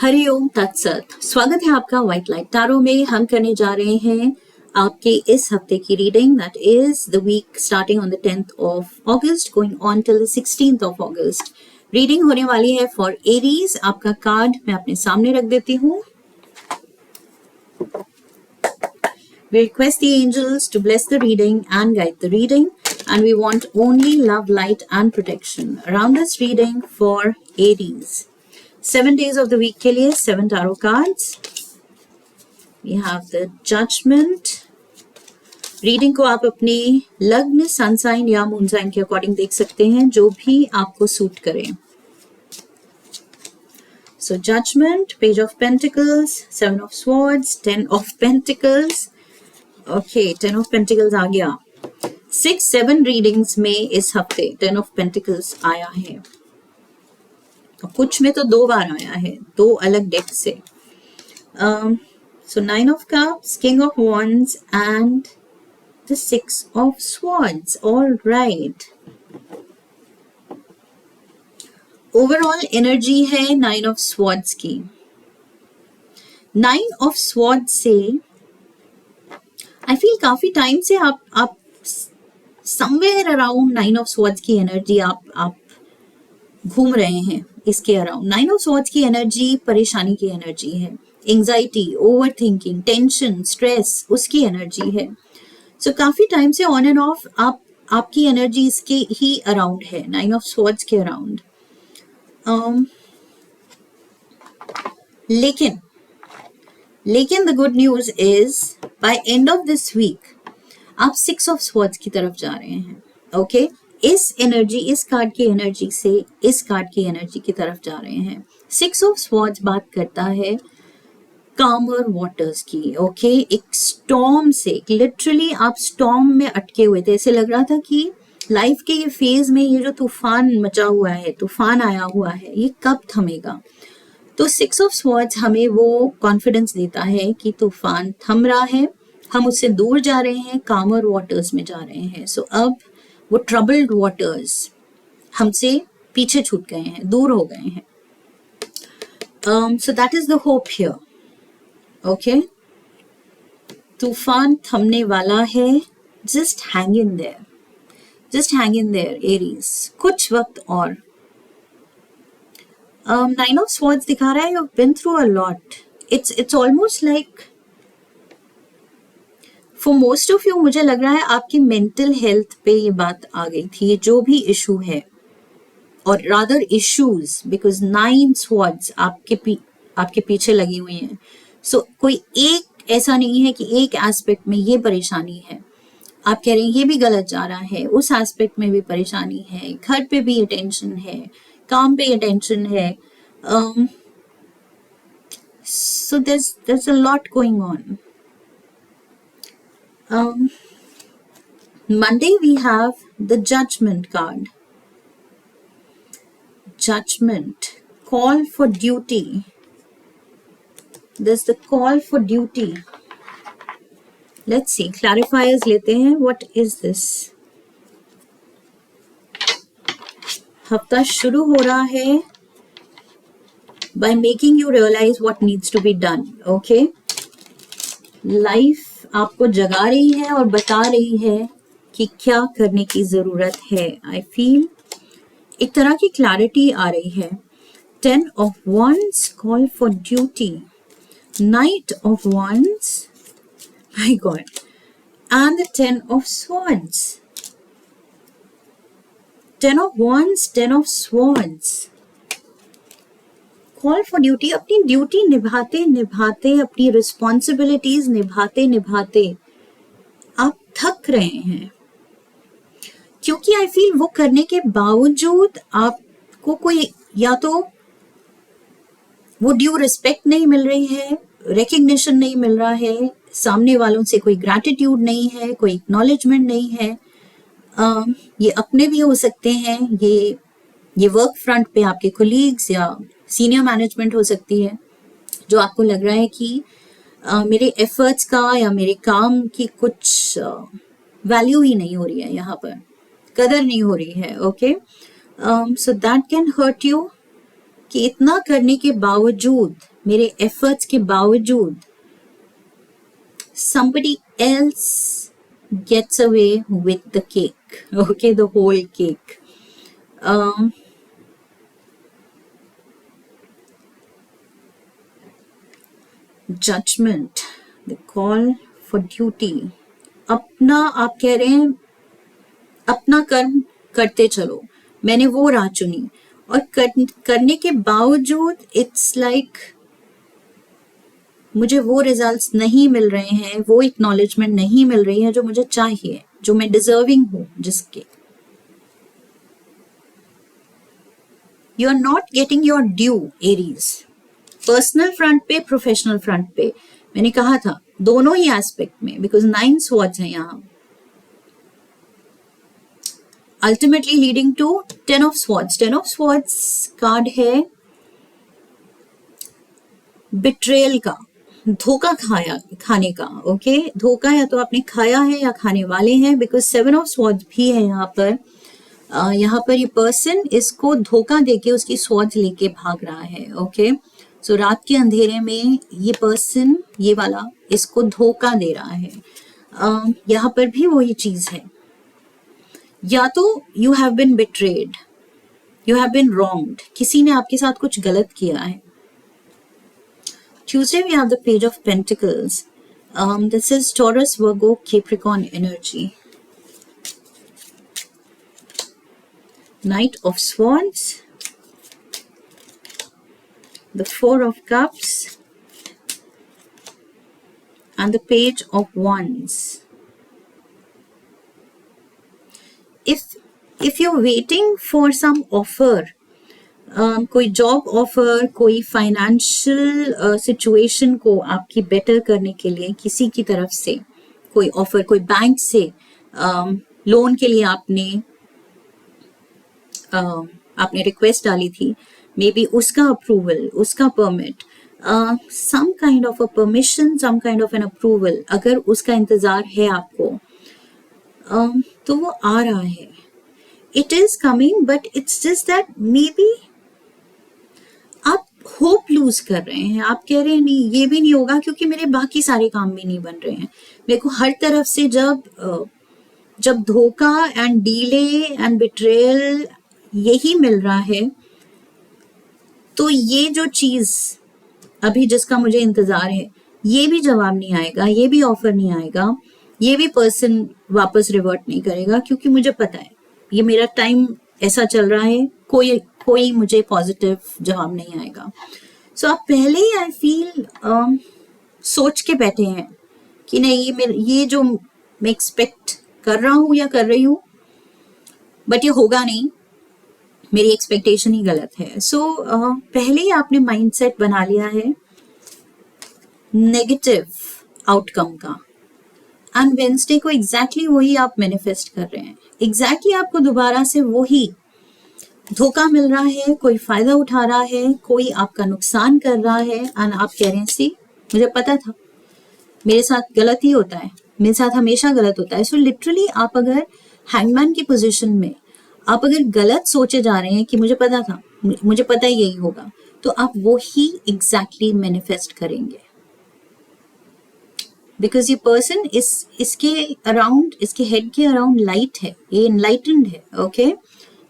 हरिओम तत्सत। स्वागत है आपका व्हाइट लाइट टैरो में। हम करने जा रहे हैं आपके इस हफ्ते की reading, that is the week starting on the 10th of August going on till the 16th of August। Reading होने वाली है फॉर एरीज। आपका कार्ड मैं अपने सामने रख देती हूँ। We request the angels to bless the reading and guide the reading, and we want only love, light and protection around this reading for Aries. 7 days of the week के लिए 7 tarot cards. We have the Judgment. Reading को आप अपनी लग्न, sun sign या moon sign के according देख सकते हैं, जो भी आपको सूट करे। So Judgment, Page of Pentacles, 7 of Swords, 10 of Pentacles. Okay, 10 of Pentacles आ गया। 6-7 रीडिंग्स में इस हफ्ते 10 of Pentacles आया है। कुछ में तो 2 बार आया है, 2 अलग डेक से। So 9 of Cups, King of Wands and the 6 of Swords. All right. Overall energy है 9 of Swords की। 9 of Swords से I feel काफी टाइम से आप somewhere around 9 of Swords की एनर्जी आप घूम रहे हैं इसके अराउंड। 9 ऑफ स्वॉर्ड्स की एनर्जी परेशानी की एनर्जी है, anxiety, overthinking, tension, stress, उसकी एनर्जी है। सो काफी टाइम से ऑन एंड ऑफ आपकी एनर्जी इसके ही अराउंड है, 9 ऑफ स्वॉर्ड्स के अराउंड। लेकिन the good news is by end of this week आप 6 ऑफ स्वॉर्ड्स की तरफ जा रहे हैं। ओके इस एनर्जी, इस कार्ड की एनर्जी से इस कार्ड की एनर्जी की तरफ जा रहे हैं। 6 ऑफ स्वॉर्ड्स बात करता है कामर वाटर्स की। ओके एक स्टॉर्म से, लिटरली आप स्टॉर्म में अटके हुए थे। ऐसे लग रहा था कि लाइफ के ये फेज में ये जो तूफान मचा हुआ है, तूफान आया हुआ है, ये कब थमेगा। तो 6 ऑफ स्वॉर्ड्स हमें वो कॉन्फिडेंस देता है कि तूफान थम रहा है, हम उससे दूर जा रहे हैं, कामर वाटर्स में जा रहे हैं। सो अब वो ट्रबल्ड वाटर्स हमसे पीछे छूट गए हैं, दूर हो गए हैं। So that is the hope here. Okay तूफान थमने वाला है। Just hang in there, just hang in there Aries, कुछ वक्त और। 9 ऑफ स्वॉर्ड्स दिखा रहा है you have been through a lot. It's almost like for most of you, मुझे लग रहा है आपकी मेंटल हेल्थ पे ये बात आ गई थी, जो भी इशू है, और रादर इश्यूज, बिकॉज 9 स्वॉर्ड्स आपके पीछे लगी हुई हैं। सो कोई एक ऐसा नहीं है कि एक एस्पेक्ट में ये परेशानी है, आप कह रहे हैं ये भी गलत जा रहा है, उस एस्पेक्ट में भी परेशानी है, घर पे भी ये टेंशन है, काम पे ये टेंशन है। सो there's a lot going on. Monday we have the Judgment card. Judgment, call for duty. There's the call for duty. Let's see, clarifiers लेते हैं. What is this? हफ्ता शुरू हो रहा है by making you realize what needs to be done. Okay? Life आपको जगा रही है और बता रही है कि क्या करने की जरूरत है। आई फील एक तरह की क्लैरिटी आ रही है। 10 of Wands, call for duty. Knight of Wands, my God, and the 10 of Swords. 10 of Wands, 10 of Swords. Call for duty, अपनी ड्यूटी निभाते निभाते, अपनी रिस्पॉन्सिबिलिटीज निभाते निभाते आप थक रहे हैं, क्योंकि आई फील वो करने के बावजूद आपको कोई या तो वो ड्यू रिस्पेक्ट नहीं मिल रही है, रिकग्निशन नहीं मिल रहा है, सामने वालों से कोई ग्रैटिट्यूड नहीं है, कोई एक्नॉलेजमेंट नहीं है। ये अपने भी हो सकते हैं, ये वर्क फ्रंट पे आपके कोलीग्स या सीनियर मैनेजमेंट हो सकती है, जो आपको लग रहा है कि मेरे एफर्ट्स का या मेरे काम की कुछ वैल्यू ही नहीं हो रही है, यहाँ पर कदर नहीं हो रही है। Okay so that can hurt you कि इतना करने के बावजूद, मेरे एफर्ट्स के बावजूद, somebody else gets away with the cake, okay, the whole cake. Judgment, the call for duty. अपना, आप कह रहे हैं अपना कर्म करते चलो, मैंने वो राह चुनी और करने के बावजूद इट्स लाइक मुझे वो रिजल्ट्स नहीं मिल रहे हैं, वो एक्नॉलेजमेंट नहीं मिल रही है जो मुझे चाहिए, जो मैं डिजर्विंग हूं जिसके. You are not getting your due Aries. Personal front पे, प्रोफेशनल फ्रंट पे, मैंने कहा था दोनों ही एस्पेक्ट में, बिकॉज 9 स्वॉर्ड्स हैं यहाँ. Ultimately leading to 10 of Swords. 10 of Swords card है बिट्रेयल का, धोखा खाने का. ओके, धोखा या तो आपने खाया है या खाने वाले हैं, बिकॉज 7 ऑफ स्वॉर्ड्स भी है यहाँ पर. यहाँ पर ये पर्सन इसको धोखा देके उसकी स्वॉर्ड्स लेके भाग रहा है. ओके, सो रात के अंधेरे में ये पर्सन, ये वाला, इसको धोखा दे रहा है. यहाँ पर भी वही चीज है, या तो you have been betrayed, you have been wronged, किसी ने आपके साथ कुछ गलत किया है. Tuesday we have the Page of Pentacles. This is Taurus, Virgo, Capricorn energy. Knight of Swords, the Four of Cups, and the Page of Wands. If you're waiting for some offer, कोई job offer, कोई financial situation को आपकी better करने के लिए किसी की तरफ से कोई ऑफर, कोई बैंक से लोन के लिए आपने रिक्वेस्ट डाली थी, मे बी उसका अप्रूवल, उसका permit, some kind of a permission, some kind of an approval, अगर उसका इंतजार है आपको, तो वो आ रहा है. It is coming, but it's just that may be आप होप लूज कर रहे हैं. आप कह रहे हैं नहीं, ये भी नहीं होगा क्योंकि मेरे बाकी सारे काम भी नहीं बन रहे हैं. मेरे को हर तरफ से जब धोखा एंड डीले एंड बिट्रेयल यही मिल रहा है, तो ये जो चीज अभी जिसका मुझे इंतजार है, ये भी जवाब नहीं आएगा, ये भी ऑफर नहीं आएगा, ये भी पर्सन वापस रिवर्ट नहीं करेगा, क्योंकि मुझे पता है ये मेरा टाइम ऐसा चल रहा है, कोई मुझे पॉजिटिव जवाब नहीं आएगा. सो आप पहले ही आई फील सोच के बैठे हैं कि नहीं, ये जो मैं एक्सपेक्ट कर रहा हूं या कर रही हूं, बट ये होगा नहीं, मेरी एक्सपेक्टेशन ही गलत है. सो पहले ही आपने माइंडसेट बना लिया है नेगेटिव आउटकम का, एंड वेंसडे को एग्जैक्टली वही आप मैनिफेस्ट कर रहे हैं. एग्जैक्टली आपको दोबारा से वही धोखा मिल रहा है, कोई फायदा उठा रहा है, कोई आपका नुकसान कर रहा है, एंड आप कह रहे हैं सी मुझे पता था, मेरे साथ गलत ही होता है, मेरे साथ हमेशा गलत होता है. सो लिटरली आप अगर हैंगमैन की पोजीशन में, आप अगर गलत सोचे जा रहे हैं कि मुझे पता था, मुझे पता ही यही होगा, तो आप वो ही एग्जैक्टली मैनिफेस्ट करेंगे. बिकॉज ये पर्सन इसके अराउंड, इसके हेड के अराउंड लाइट है, ये एनलाइटेंड है. ओके,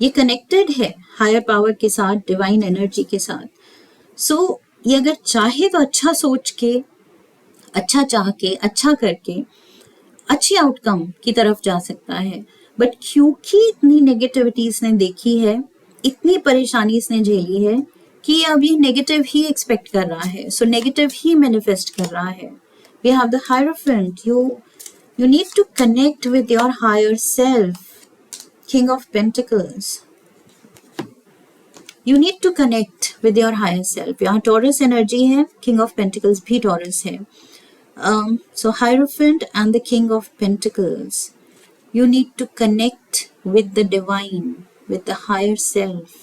ये कनेक्टेड है हायर पावर के साथ, डिवाइन एनर्जी के साथ. सो ये अगर चाहे तो अच्छा सोच के, अच्छा चाह के, अच्छा करके अच्छी आउटकम की तरफ जा सकता है. बट क्योंकि इतनी नेगेटिविटी इसने देखी है, इतनी परेशानी इसने झेली है, कि अब ये नेगेटिव ही एक्सपेक्ट कर रहा है. सो नेगेटिव ही मैनिफेस्ट कर रहा है. We have the Hierophant. You need to connect with your higher self. King of Pentacles. You need to connect with your higher self. यहाँ Taurus energy है, King of Pentacles भी Taurus है. So Hierophant and the King of Pentacles. You need to connect with the divine, with the higher self.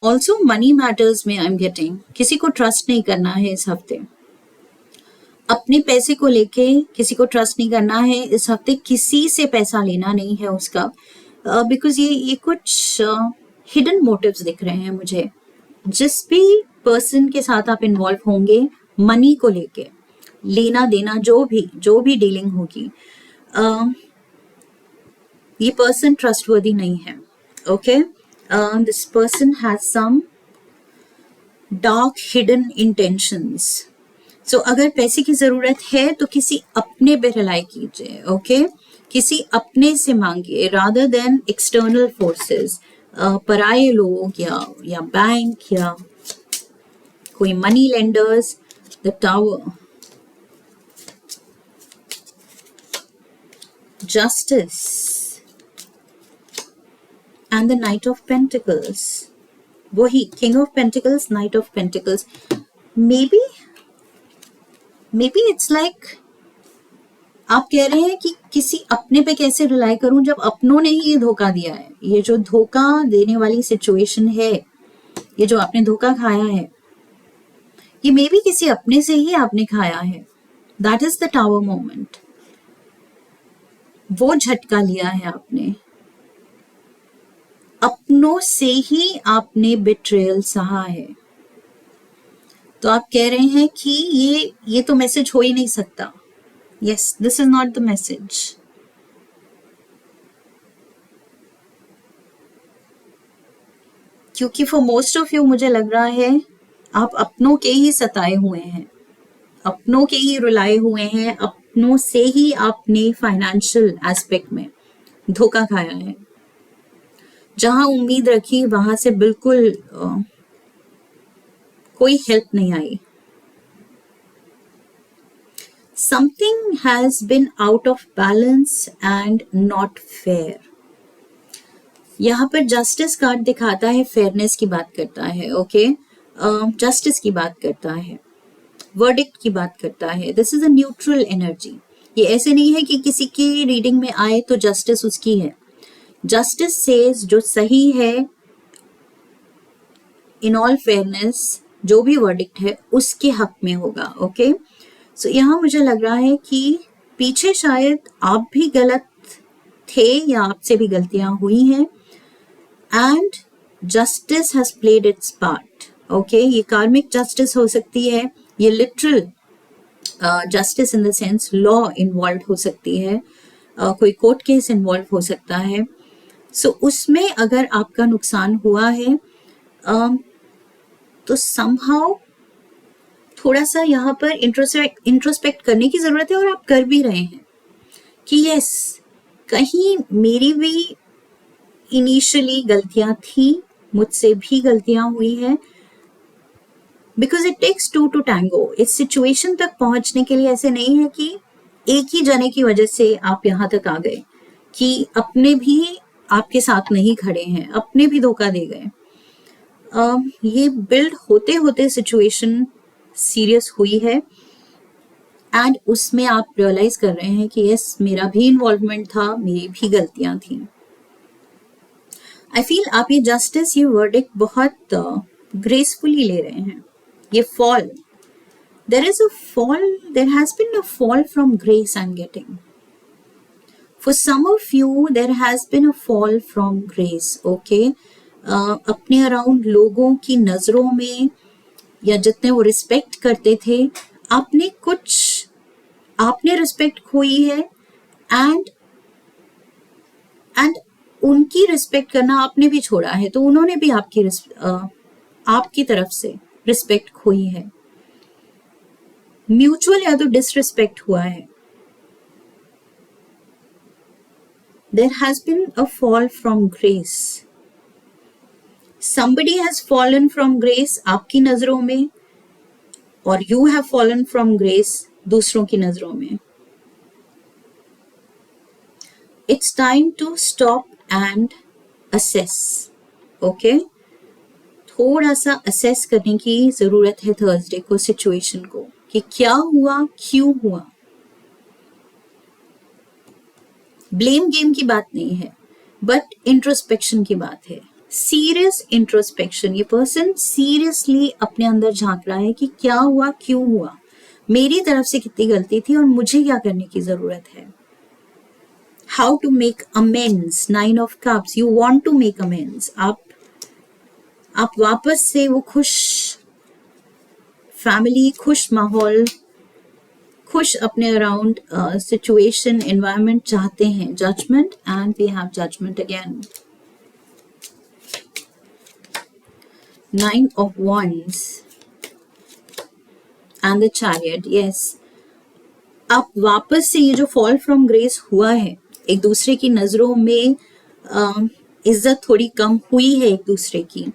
Also money matters में आई am getting, किसी को trust नहीं करना है इस हफ्ते. अपने पैसे को लेके किसी को ट्रस्ट नहीं करना है इस हफ्ते, किसी से पैसा लेना नहीं है उसका, बिकॉज ये कुछ हिडन मोटिव्स दिख रहे हैं मुझे। जिस भी पर्सन के साथ आप इन्वॉल्व होंगे मनी को लेके, लेना देना जो भी डीलिंग होगी, ये पर्सन ट्रस्टवर्दी नहीं है। Okay, this person has some dark hidden intentions. So अगर पैसे की जरूरत है तो किसी अपने पे रिलाई कीजिए। ओके, किसी अपने से मांगिए रादर देन एक्सटर्नल फोर्सेस, पराये लोग या बैंक या कोई money lenders. The tower, justice and the knight of pentacles, वही king of pentacles, knight of pentacles. Maybe it's like आप कह रहे हैं कि किसी अपने पे कैसे रिलाई करूं जब अपनों ने ही ये धोखा दिया है। ये जो धोखा देने वाली सिचुएशन है, ये जो आपने धोखा खाया है, ये मे बी किसी अपने से ही आपने खाया है। That is the tower moment. वो झटका लिया है आपने, अपनों से ही आपने बिट्रेयल सहा है। तो आप कह रहे हैं कि ये तो मैसेज हो ही नहीं सकता। Yes, this is not the message. क्योंकि फॉर मोस्ट ऑफ यू मुझे लग रहा है आप अपनों के ही सताए हुए हैं, अपनों के ही रुलाए हुए हैं, अपनों से ही आपने फाइनेंशियल एस्पेक्ट में धोखा खाया है। जहां उम्मीद रखी वहां से बिल्कुल कोई हेल्प नहीं आई। Something has been out of balance and not fair. यहाँ पर जस्टिस कार्ड दिखाता है, फेयरनेस की बात करता है। ओके, जस्टिस की बात करता है, वर्डिक्ट की बात करता है। This is a neutral energy. ये ऐसे नहीं है कि किसी की रीडिंग में आए तो जस्टिस उसकी है। जस्टिस सेज जो सही है, इन ऑल फेयरनेस जो भी वर्डिक्ट है उसके हक में होगा। ओके, सो यहाँ मुझे लग रहा है कि पीछे शायद आप भी गलत थे या आपसे भी गलतियां हुई हैं, and justice has played it's part. Okay, ये कार्मिक जस्टिस हो सकती है, ये literal justice in the sense law involve हो सकती है, कोई कोर्ट केस इन्वॉल्व हो सकता है। सो उसमें अगर आपका नुकसान हुआ है तो समहाउ थोड़ा सा यहाँ पर इंट्रोस्पेक्ट करने की जरूरत है, और आप कर भी रहे हैं कि यस, कहीं मेरी भी इनिशियली गलतियां थी, मुझसे भी गलतियां हुई हैं। Because it takes two to tango. इस सिचुएशन तक पहुंचने के लिए ऐसे नहीं है कि एक ही जने की वजह से आप यहाँ तक आ गए, कि अपने भी आपके साथ नहीं खड़े हैं, अपने भी धोखा दे गए। ये बिल्ड होते होते सिचुएशन सीरियस हुई है, एंड उसमें आप रियलाइज कर रहे हैं कि यस, मेरा भी इन्वॉल्वमेंट था, मेरी भी गलतियां थी। आई फील आप ये जस्टिस, ये वर्डिक्ट बहुत ग्रेसफुली ले रहे हैं। ये fall, there is a fall, there has been a fall from grace I am getting. For some of you there has been a fall from grace. Okay, अपने around लोगों की नजरों में या जितने वो रिस्पेक्ट करते थे, आपने रिस्पेक्ट खोई है, एंड उनकी रिस्पेक्ट करना आपने भी छोड़ा है, तो उन्होंने भी आपकी तरफ से रिस्पेक्ट खोई है। म्यूचुअल या तो डिसरिस्पेक्ट हुआ है। There has been a fall from grace. somebody has fallen from grace आपकी नजरों में, और you have fallen from grace दूसरों की नजरों में। It's time to stop and assess. Okay? थोड़ा सा असेस करने की जरूरत है थर्सडे को सिचुएशन को, कि क्या हुआ, क्यों हुआ। ब्लेम गेम की बात नहीं है, बट इंट्रोस्पेक्शन की बात है। Serious introspection. ये पर्सन सीरियसली अपने अंदर झांक रहा है कि क्या हुआ, क्यों हुआ, मेरी तरफ से कितनी गलती थी और मुझे क्या करने की जरूरत है. How to make amends. 9 of cups. You want to make amends. आप वापस से वो खुश फैमिली, खुश माहौल, खुश अपने अराउंड सिचुएशन, एनवायरमेंट चाहते हैं. Judgement and we have judgement again. 9 of wands and the chariot. Yes, आप वापस से ये जो फॉल फ्रॉम ग्रेस हुआ है, एक दूसरे की नजरों में इज्जत थोड़ी कम हुई है एक दूसरे की.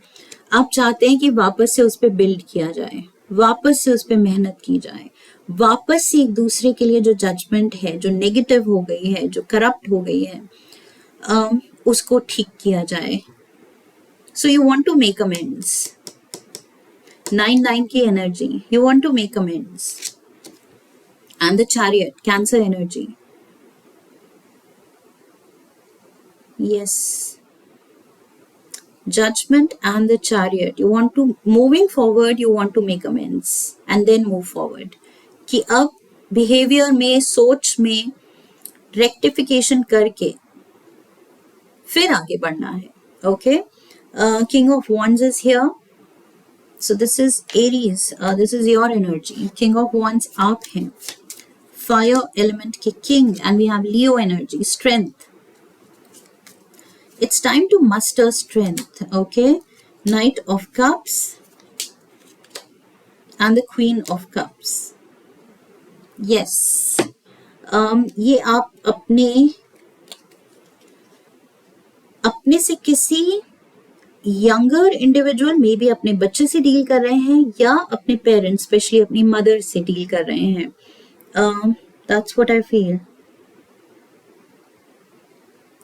आप चाहते हैं कि वापस से उस पर बिल्ड किया जाए, वापस से उस पर मेहनत की जाए, वापस से एक दूसरे के लिए जो जजमेंट है, जो नेगेटिव हो गई है, जो करप्ट हो गई है, उसको ठीक किया जाए. So you want to make amends. 9 की energy. You want to make amends. And the chariot, Cancer energy. Yes. Judgment and the chariot. You want to, moving forward, you want to make amends. And then move forward. कि अब behavior में, सोच में rectification करके फिर आगे बढ़ना है. Okay? King of Wands is here. So this is Aries. This is your energy. King of Wands आप हैं. Fire element के king. And we have Leo energy. Strength. It's time to muster strength. Okay. Knight of Cups. And the Queen of Cups. Yes. ये आप अपने से किसी younger individual में भी अपने बच्चे से डील कर रहे हैं या अपने पेरेंट्स, स्पेशली अपनी मदर से डील कर रहे हैं. That's what I feel.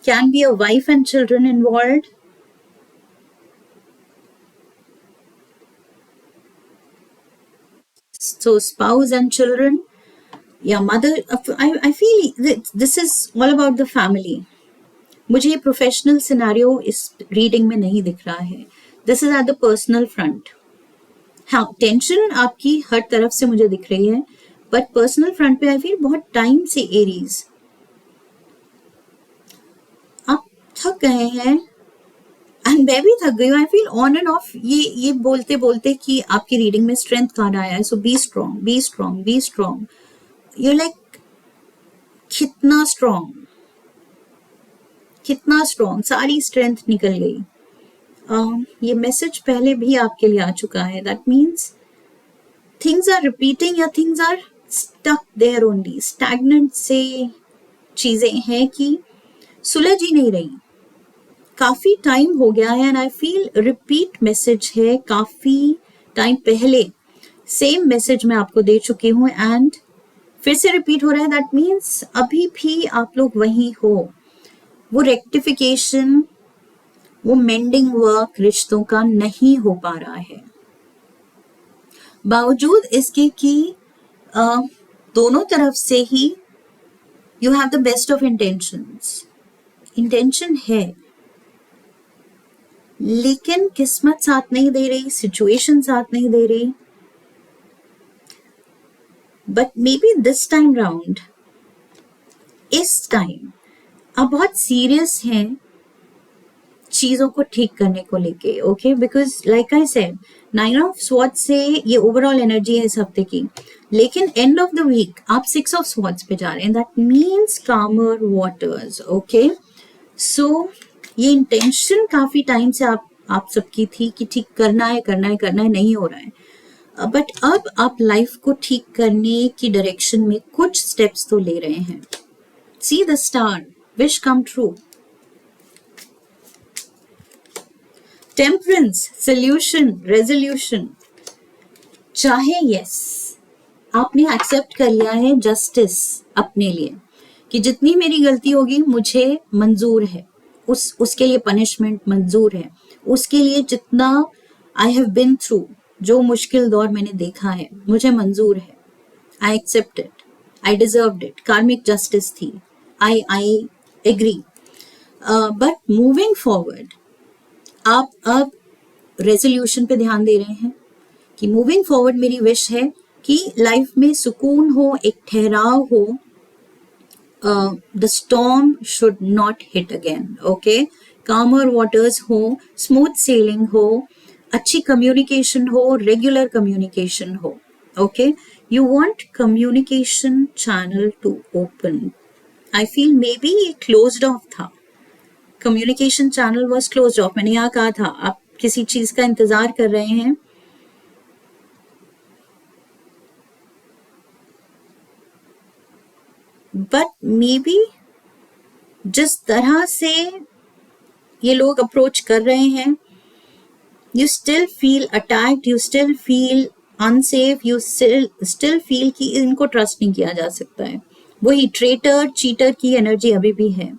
Can be a wife and children involved. So spouse and children या mother. I feel this is all about the family. मुझे ये प्रोफेशनल सिनेरियो इस रीडिंग में नहीं दिख रहा है. This is at the personal front. हाँ, टेंशन आपकी हर तरफ से मुझे दिख रही है, बट पर्सनल फ्रंट पे आई फील बहुत टाइम से एरीज आप थक गए हैं एंड मैं भी थक गई हूँ. I feel on and off ये बोलते बोलते कि आपकी रीडिंग में स्ट्रेंथ कार्ड आया है. So be strong, be strong, be strong. You like कितना स्ट्रॉन्ग, कितना स्ट्रॉन्ग. सारी स्ट्रेंथ निकल गई. ये मैसेज पहले भी आपके लिए आ चुका है. That means things are repeating या things are stuck there only. Stagnant से चीजें हैं कि सुलझ ही नहीं रही. काफी टाइम हो गया है and I feel repeat message है. काफी टाइम पहले सेम मैसेज मैं आपको दे चुकी हूँ एंड फिर से रिपीट हो रहा है. दैट मीन्स अभी भी आप लोग वहीं हो. वो रेक्टिफिकेशन, वो मेंडिंग वर्क रिश्तों का नहीं हो पा रहा है. बावजूद इसके कि दोनों तरफ से ही you have the best of intentions. Intention है लेकिन किस्मत साथ नहीं दे रही, सिचुएशन साथ नहीं दे रही. But may be this time round, इस टाइम आप बहुत सीरियस हैं चीजों को ठीक करने को लेके. Okay, because like I said 9 of swords से ये ओवरऑल एनर्जी है इस हफ्ते की, लेकिन एंड ऑफ द वीक आप 6 ऑफ स्वॉर्ड्स पे जा रहे हैं. दैट मीन्स कामर वाटर्स. ओके, सो ये इंटेंशन काफी टाइम से आप सबकी थी कि ठीक करना है, करना है, करना है, नहीं हो रहा है. बट अब आप लाइफ को ठीक करने की डायरेक्शन में कुछ स्टेप्स तो ले रहे हैं. See the star, wish come true. Temperance, solution, resolution. चाहे यस आपने एक्सेप्ट कर लिया है जस्टिस अपने लिए कि जितनी मेरी गलती होगी मुझे मंजूर है, उसके लिए पनिशमेंट मंजूर है. उसके लिए जितना आई हैव बिन थ्रू, जो मुश्किल दौर मैंने देखा है, मुझे मंजूर है. I accept it, I deserved it. Karmic justice थी. I agree. But moving forward आप अब रेजोल्यूशन पे ध्यान दे रहे हैं कि मूविंग फॉरवर्ड मेरी विश है कि लाइफ में सुकून हो, एक ठहराव हो, the storm should not hit again, okay. Calmer waters हो, स्मूथ सेलिंग हो, अच्छी कम्युनिकेशन हो, रेगुलर कम्युनिकेशन हो, okay. You want communication channel to open. I feel maybe ये क्लोज्ड ऑफ था, communication channel was closed off. मैंने यहाँ कहा था आप किसी चीज का इंतजार कर रहे हैं, बट मे बी जिस तरह से ये लोग अप्रोच कर रहे हैं, you still feel attacked, you still feel unsafe, you still feel कि इनको ट्रस्ट नहीं किया जा सकता है। वही ट्रेटर चीटर की एनर्जी अभी भी है।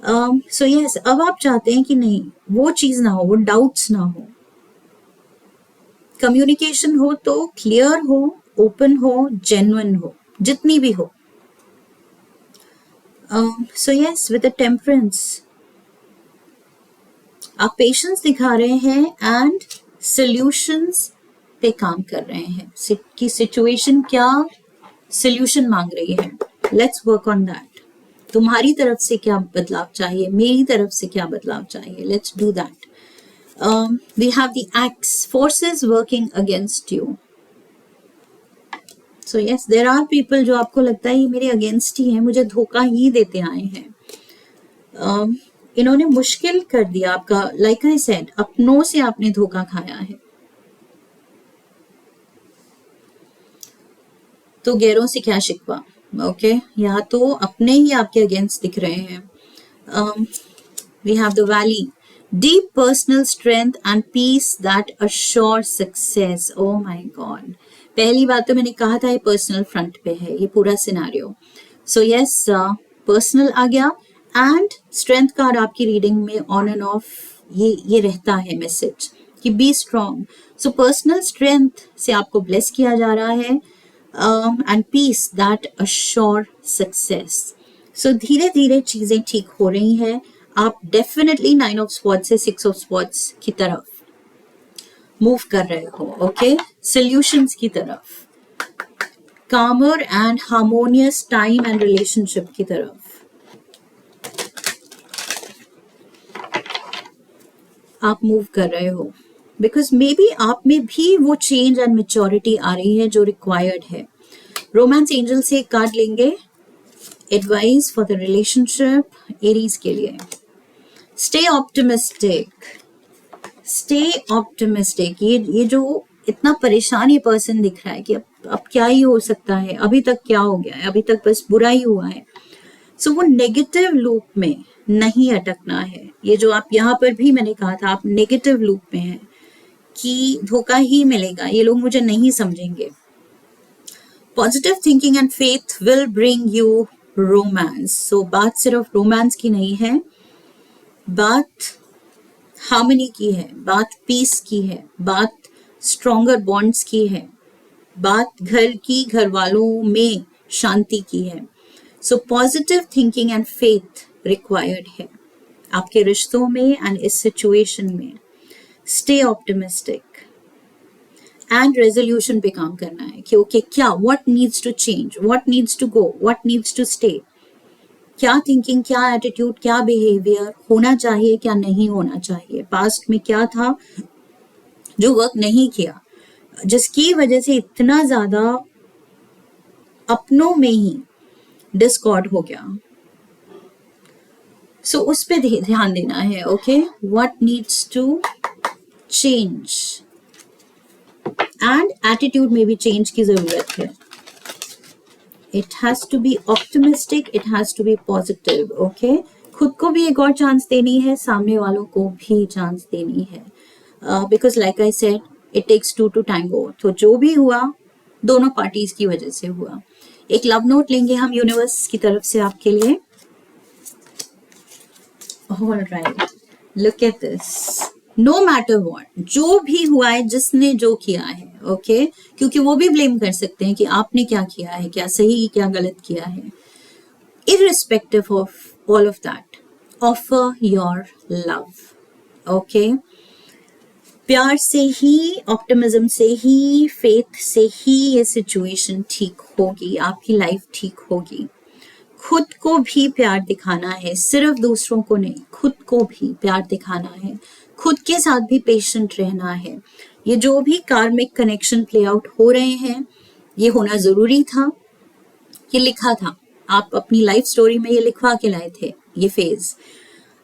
सो यस, अब आप चाहते हैं कि नहीं वो चीज ना हो, वो डाउट्स ना हो, कम्युनिकेशन हो तो क्लियर हो, ओपन हो, जेन्युइन हो, जितनी भी हो। So yes, with the temperance आप पेशेंस दिखा रहे हैं एंड सॉल्यूशंस पे काम कर रहे हैं कि सिचुएशन क्या सॉल्यूशन मांग रही है। Let's work on that. तुम्हारी तरफ से क्या बदलाव चाहिए, मेरी तरफ से क्या बदलाव चाहिए, let's do that. We have the ex, forces working against you. So yes, there are people जो आपको लगता है ये मेरे अगेंस्ट ही है, मुझे धोखा ही देते आए हैं। इन्होंने मुश्किल कर दिया आपका, लाइक आई सेड, अपनों से आपने धोखा खाया है, तो गैरों से क्या शिकवा, ओके। यहाँ तो अपने ही आपके अगेंस्ट दिख रहे हैं। We have the valley, deep personal strength and peace that assure success. Oh my God. पहली बात तो मैंने कहा था ये पर्सनल फ्रंट पे है ये पूरा सिनारियो। सो यस, पर्सनल आ गया एंड स्ट्रेंथ कार्ड आपकी रीडिंग में ऑन एंड ऑफ ये रहता है मैसेज कि be strong. So personal strength से आपको ब्लेस किया जा रहा है and peace that assure success. So धीरे धीरे चीजें ठीक हो रही हैं। आप डेफिनेटली 9 ऑफ स्वॉर्ड्स से 6 ऑफ स्वॉर्ड्स की तरफ मूव कर रहे हो, ओके, सॉल्यूशंस की तरफ, कामर and harmonious time and relationship की तरफ आप मूव कर रहे हो, बिकॉज मे बी आप में भी वो चेंज एंड मेच्योरिटी आ रही है जो रिक्वायर्ड है। रोमांस एंजल से एक कार्ड लेंगे, advice for the relationship Aries के लिए। Stay optimistic, stay optimistic. ये जो इतना परेशान ये पर्सन दिख रहा है कि अब क्या ही हो सकता है, अभी तक क्या हो गया है, अभी तक बस बुरा ही हुआ है। सो वो नेगेटिव लूप में नहीं अटकना है। ये जो आप यहाँ पर भी मैंने कहा था आप नेगेटिव लूप में हैं कि धोखा ही मिलेगा, ये लोग मुझे नहीं समझेंगे। Positive thinking and faith will bring you romance. So बात सिर्फ रोमांस की नहीं है, बात हार्मनी की है, बात पीस की है, बात स्ट्रॉन्गर बॉन्ड्स की है, बात घर की, घर वालों में शांति की है। So positive thinking and faith required है आपके रिश्तों में एंड इस सिचुएशन में। स्टे ऑप्टिमिस्टिक एंड रेजोल्यूशन पे काम करना है कि ओके क्या, what needs to change, what needs to go, what needs to stay. क्या थिंकिंग, क्या एटीट्यूड, क्या बिहेवियर होना चाहिए, क्या नहीं होना चाहिए। पास्ट में क्या था जो वर्क नहीं किया, जिसकी वजह से इतना ज्यादा अपनों में ही डिस्कॉर्ड हो गया। सो उस पे ध्यान देना है, okay. What needs to change and attitude में भी चेंज की जरूरत है। It has to be optimistic, it has to be positive, okay. खुद को भी एक और चांस देनी है, सामने वालों को भी चांस देनी है, because like I said it takes two to tango. तो जो भी हुआ दोनों पार्टीज की वजह से हुआ। एक लव नोट लेंगे हम यूनिवर्स की तरफ से आपके लिए। Alright, look at this. No matter what, जो भी हुआ है, जिसने जो किया है, ओके, क्योंकि वो भी ब्लेम कर सकते हैं कि आपने क्या किया है, क्या सही क्या गलत किया है। Irrespective of all of that, offer your love, okay. प्यार से ही, ऑप्टिमिज्म से ही, फेथ से ही ये सिचुएशन ठीक होगी, आपकी लाइफ ठीक होगी। खुद को भी प्यार दिखाना है, सिर्फ दूसरों को नहीं, खुद को भी प्यार दिखाना है, खुद के साथ भी पेशेंट रहना है। ये जो भी कार्मिक कनेक्शन प्ले आउट हो रहे हैं, ये होना जरूरी था, ये लिखा था, आप अपनी लाइफ स्टोरी में ये लिखवा के लाए थे ये phase.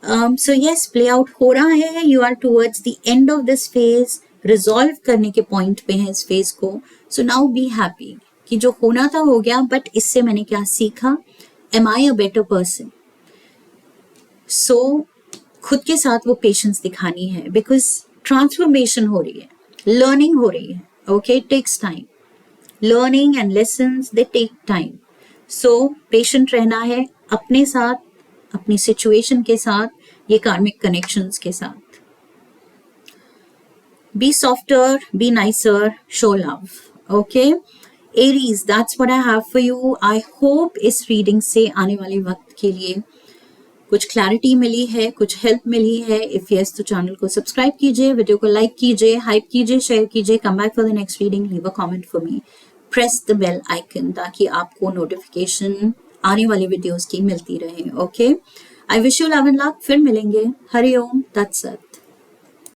So yes, play out हो रहा है, you are towards the end of this phase, resolve करने के पॉइंट पे है इस फेज को। सो नाउ बी हैप्पी कि जो होना था हो गया, बट इससे मैंने क्या सीखा, am I a better person. So खुद के साथ वो पेशेंस दिखानी है, बिकॉज ट्रांसफॉर्मेशन हो रही है, लर्निंग हो रही है, okay, takes time, learning and lessons they take time. So patient रहना है अपने साथ, अपनी सिचुएशन के साथ, ये कार्मिक कनेक्शंस के साथ। Be softer, be nicer, show love, okay. Aries, that's what I have for you. I hope इस रीडिंग से आने वाले वक्त के लिए कुछ क्लैरिटी मिली है, कुछ हेल्प मिली है। इफ यस, तो चैनल को सब्सक्राइब कीजिए, वीडियो को लाइक कीजिए, हाइप कीजिए, शेयर कीजिए। Come back for the next reading, leave a comment for me, press the bell icon, ताकि आपको नोटिफिकेशन आने वाली वीडियोस की मिलती रहे, ओके। I wish you love and luck. फिर मिलेंगे। हरि ओम तत्सत।